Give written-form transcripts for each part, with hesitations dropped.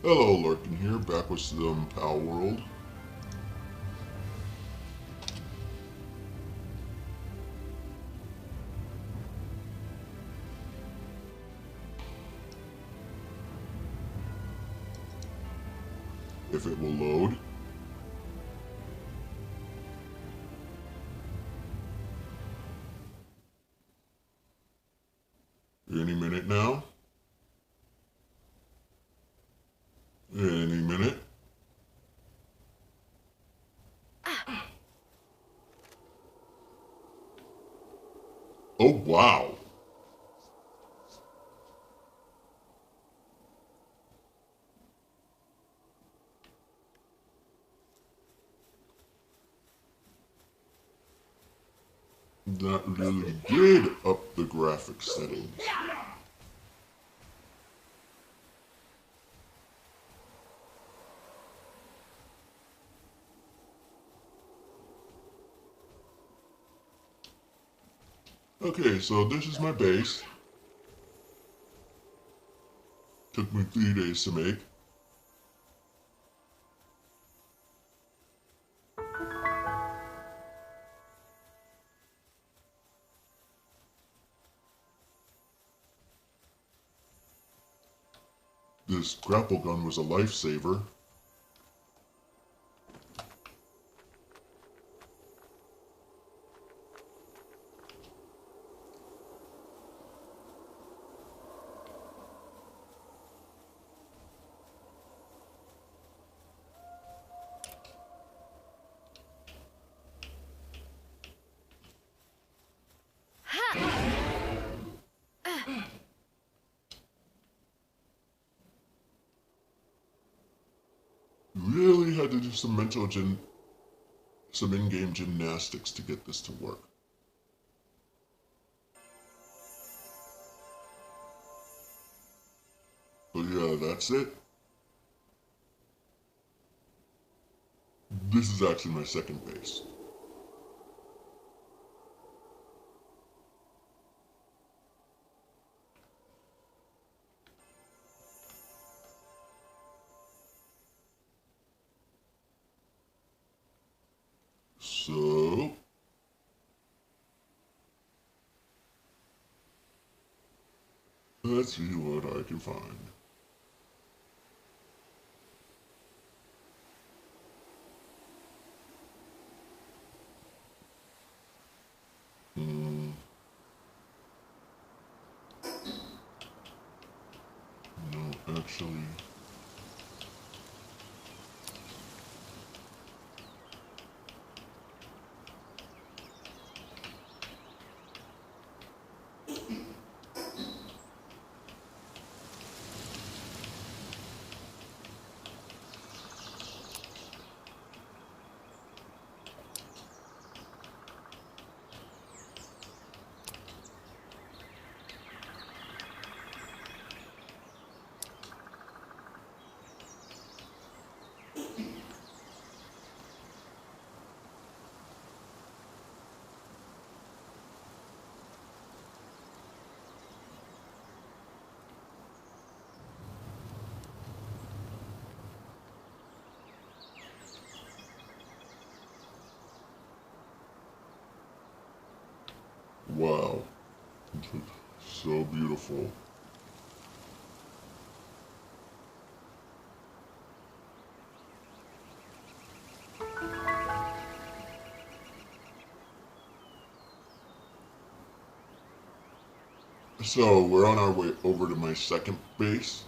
Hello, Larkin here, back with some Pal World. If it will load. Any minute now. Any minute. Oh, wow. That really did up the graphics settings. Okay, so this is my base. Took me 3 days to make. This grapple gun was a lifesaver. Really had to do some some in-game gymnastics to get this to work. So yeah, that's it. This is actually my second base. So, let's see what I can find. No, actually. Wow. So beautiful. So we're on our way over to my second base.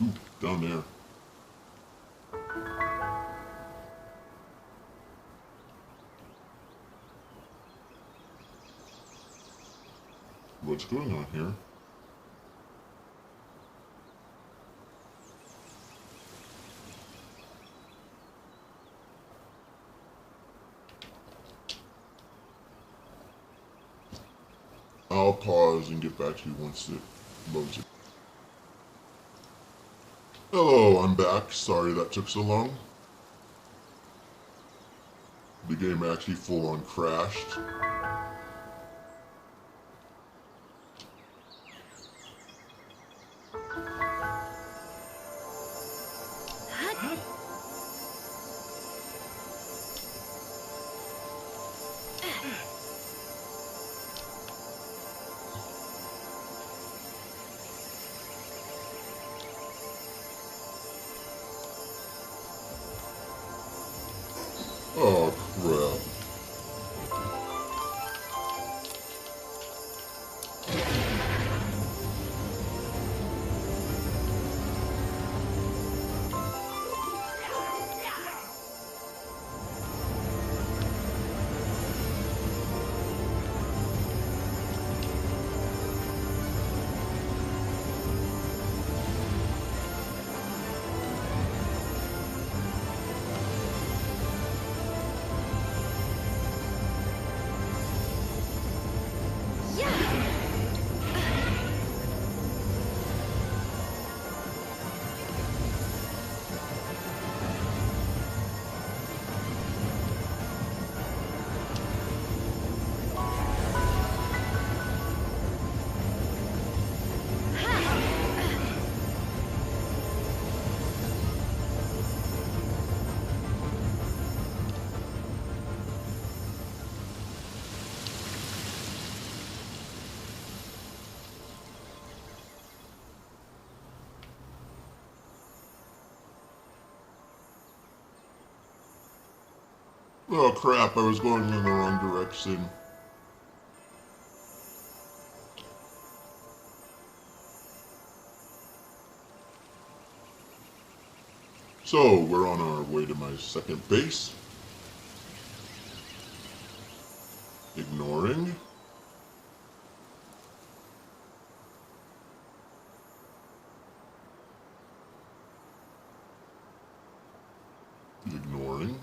Ooh, down there. What's going on here? I'll pause and get back to you once it loads it. Hello, I'm back. Sorry that took so long. the game actually full on crashed. Oh crap. Oh crap, I was going in the wrong direction. So, we're on our way to my second base. Ignoring. Ignoring.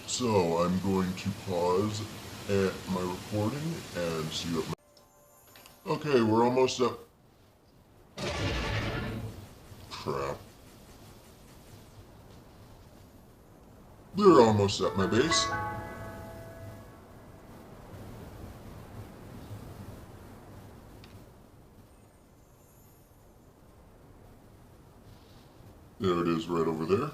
So, I'm going to pause at my recording and see what my... Okay, we're almost up. Crap. We're almost at my base. There it is right over there.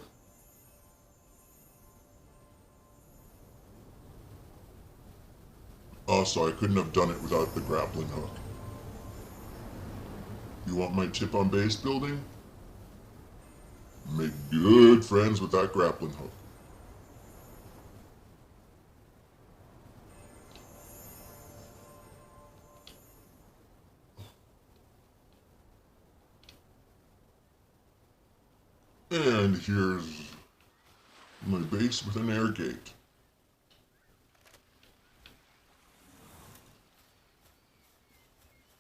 Also, I couldn't have done it without the grappling hook. You want my tip on base building? Make good friends with that grappling hook. And here's my base with an air gate.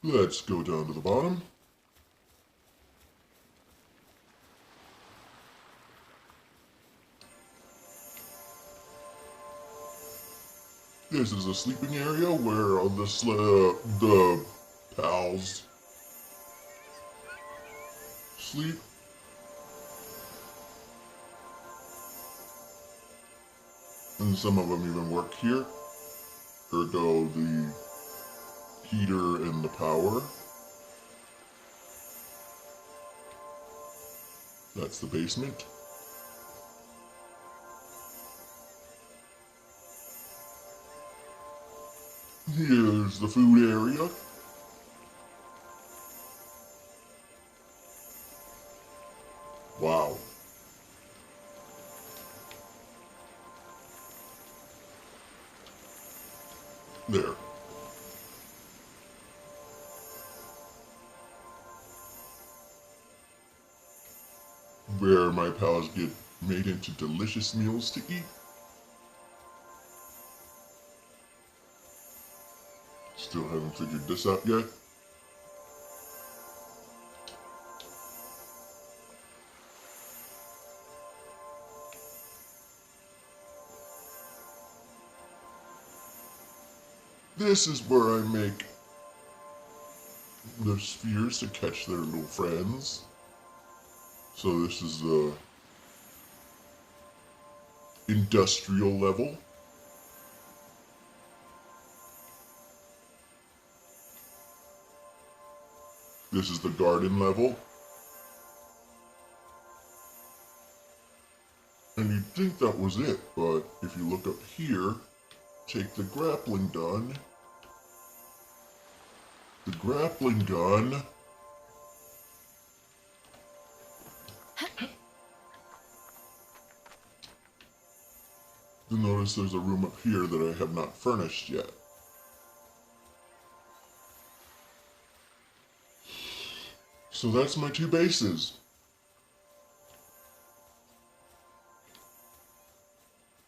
Let's go down to the bottom. This is a sleeping area where all the pals sleep. And some of them even work here. Ergo the heater and the power. That's the basement. Here's the food area. Wow. There. Where my pals get made into delicious meals to eat. Still haven't figured this out yet. This is where I make the spheres to catch their little friends. So this is the industrial level. This is the garden level. And you'd think that was it, but if you look up here, take the grappling gun. The grappling gun you'll notice there's a room up here that I have not furnished yet. So that's my two bases.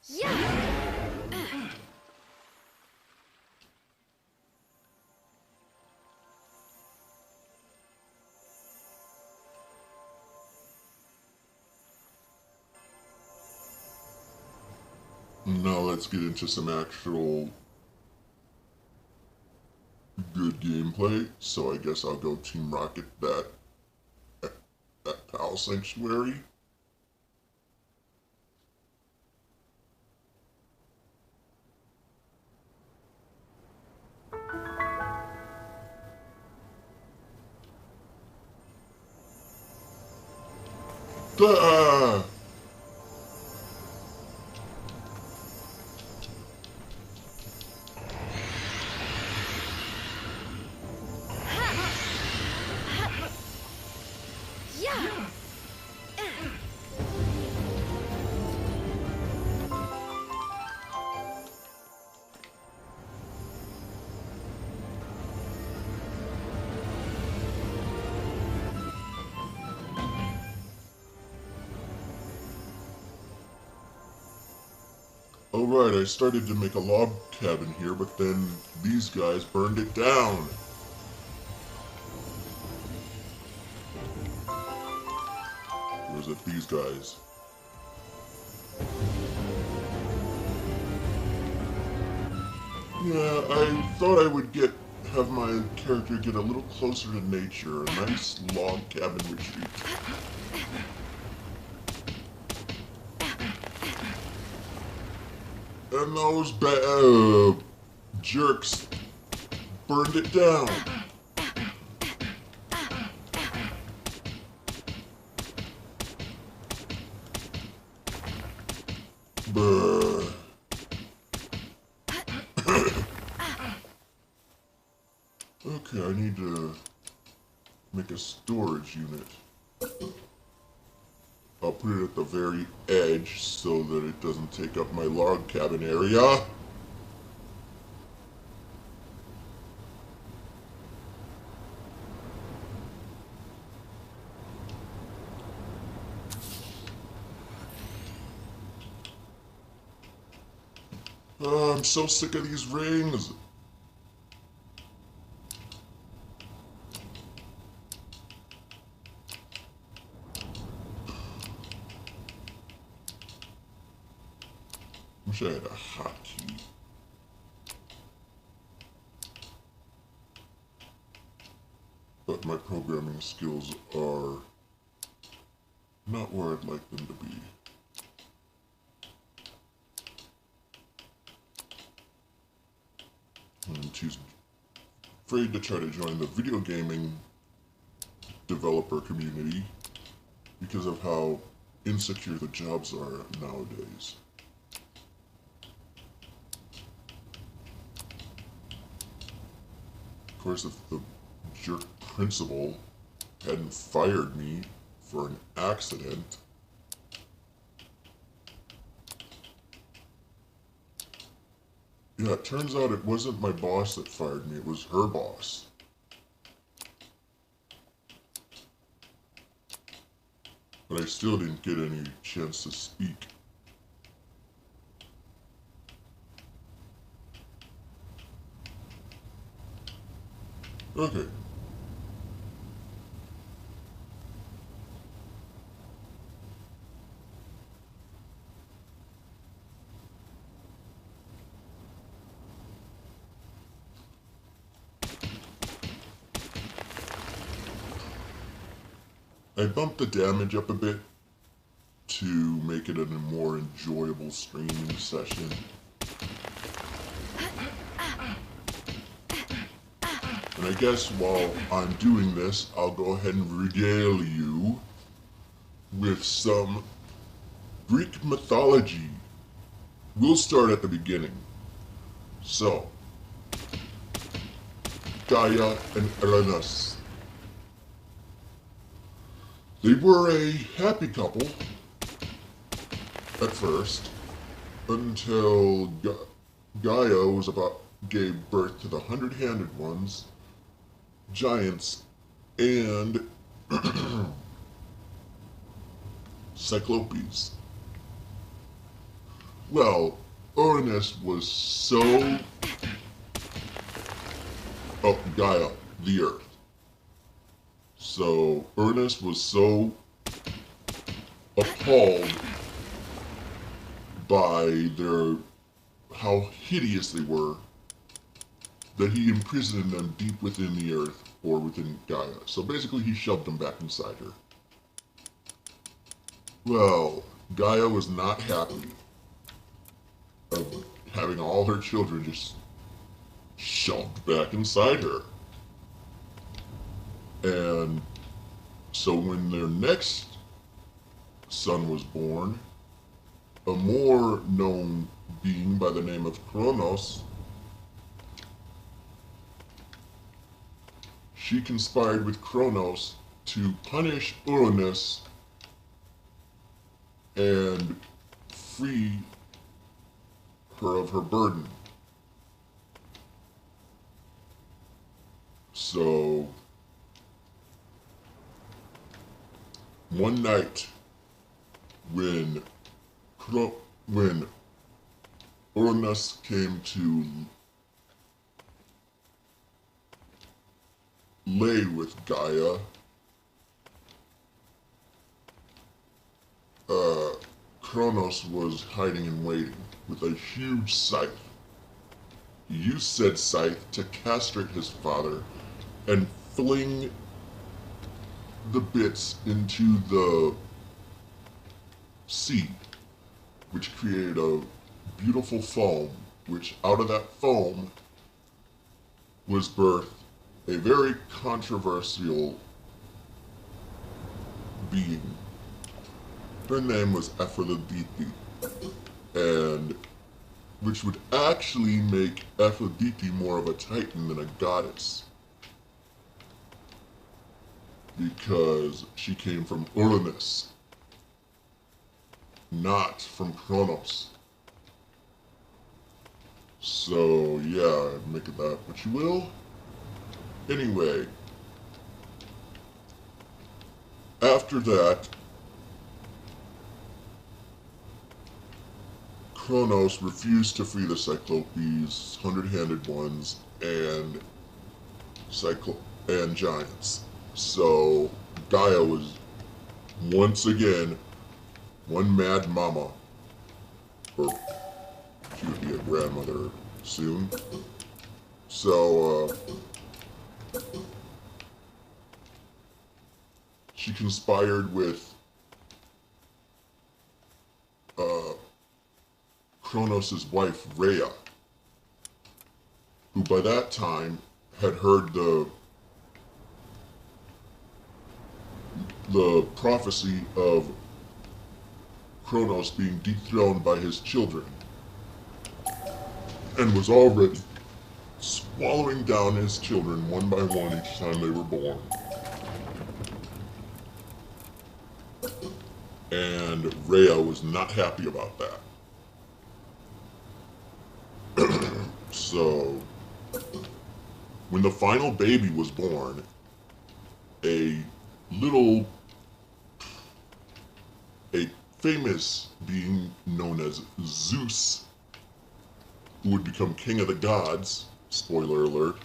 Yeah. Now let's get into some actual good gameplay. So I guess I'll go Team Rocket that PAL Sanctuary. Duh! Yeah. Alright, I started to make a log cabin here, but then these guys burned it down. Or is it these guys? Yeah, I thought I would have my character get a little closer to nature, a nice log cabin retreat. And those jerks burned it down. Brr. Okay, I need to make a storage unit. I'll put it at the very edge so that it doesn't take up my log cabin area. Oh, I'm so sick of these rings. Wish I had a hotkey. But my programming skills are not where I'd like them to be. I'm too afraid to try to join the video gaming developer community because of how insecure the jobs are nowadays. Of course, if the jerk principal hadn't fired me for an accident, yeah, it turns out it wasn't my boss that fired me, it was her boss. But I still didn't get any chance to speak. Okay. I bumped the damage up a bit to make it a more enjoyable streaming session. And I guess while I'm doing this, I'll go ahead and regale you with some Greek mythology. We'll start at the beginning. So, Gaia and Uranus. They were a happy couple at first, until Gaia gave birth to the 100-handed ones, giants, and Cyclopes. Well, Uranus was so... Oh, Gaia, the Earth. So, Uranus was so appalled by how hideous they were that he imprisoned them deep within the Earth, or within Gaia. So basically he shoved them back inside her. Well, Gaia was not happy of having all her children just shoved back inside her. And so when their next son was born, a more known being by the name of Cronos, she conspired with Cronos to punish Uranus and free her of her burden. So, one night, when Uranus came to lay with Gaia, Cronos was hiding and waiting with a huge scythe. He used said scythe to castrate his father and fling the bits into the sea, which created a beautiful foam, which out of that foam was birthed a very controversial being. Her name was Aphrodite, and which would actually make Aphrodite more of a titan than a goddess, because she came from Uranus, not from Cronos. So yeah, make it that what you will. Anyway, after that, Cronos refused to free the Cyclopes, 100-handed ones, and giants. So Gaia was once again one mad mama, or she would be a grandmother soon. So she conspired with Cronos' wife Rhea, who by that time had heard the prophecy of Cronos being dethroned by his children, and was already swallowing down his children one by one each time they were born. And Rhea was not happy about that. So, when the final baby was born, a famous being known as Zeus, who would become king of the gods, spoiler alert,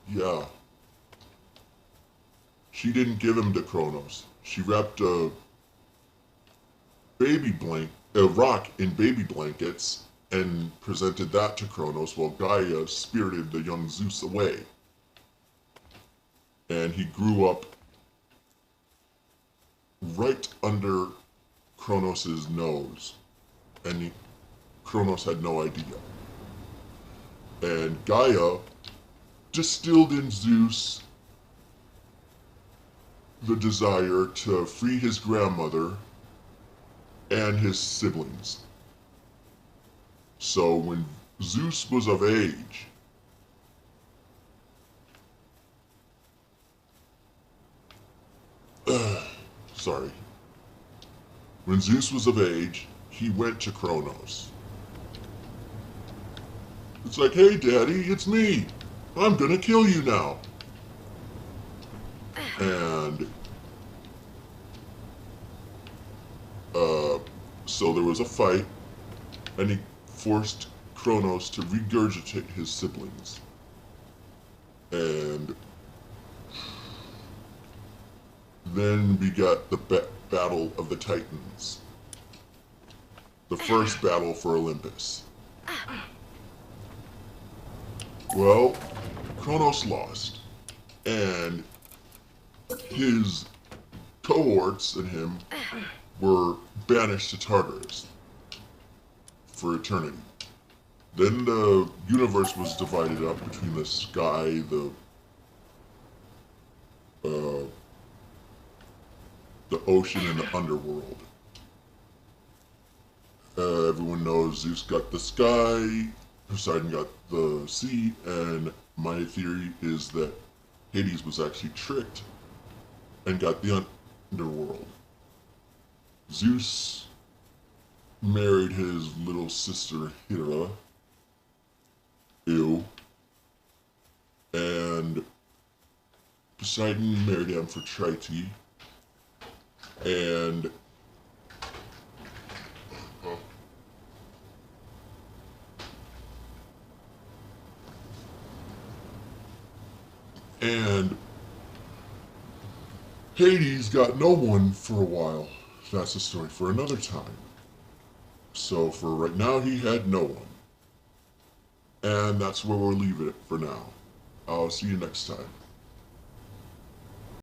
yeah, she didn't give him to Cronos. She wrapped a rock in baby blankets and presented that to Cronos while Gaia spirited the young Zeus away. and he grew up right under Cronos's nose, and Cronos had no idea. And Gaia distilled in Zeus the desire to free his grandmother and his siblings. So when Zeus was of age, sorry. When Zeus was of age, he went to Cronos. It's like, hey daddy, it's me. I'm gonna kill you now. And so there was a fight, and he forced Cronos to regurgitate his siblings. And then we got the Battle of the Titans. The first battle for Olympus. Well, Cronos lost, and his cohorts and him were banished to Tartarus for eternity. Then the universe was divided up between the sky, the ocean, and the underworld. Everyone knows Zeus got the sky, Poseidon got the sea, and my theory is that Hades was actually tricked and got the underworld. Zeus married his little sister Hera, and Poseidon married Amphitrite, and Hades got no one for a while. That's a story for another time. So for right now, he had no one. And that's where we'll leave it for now. I'll see you next time.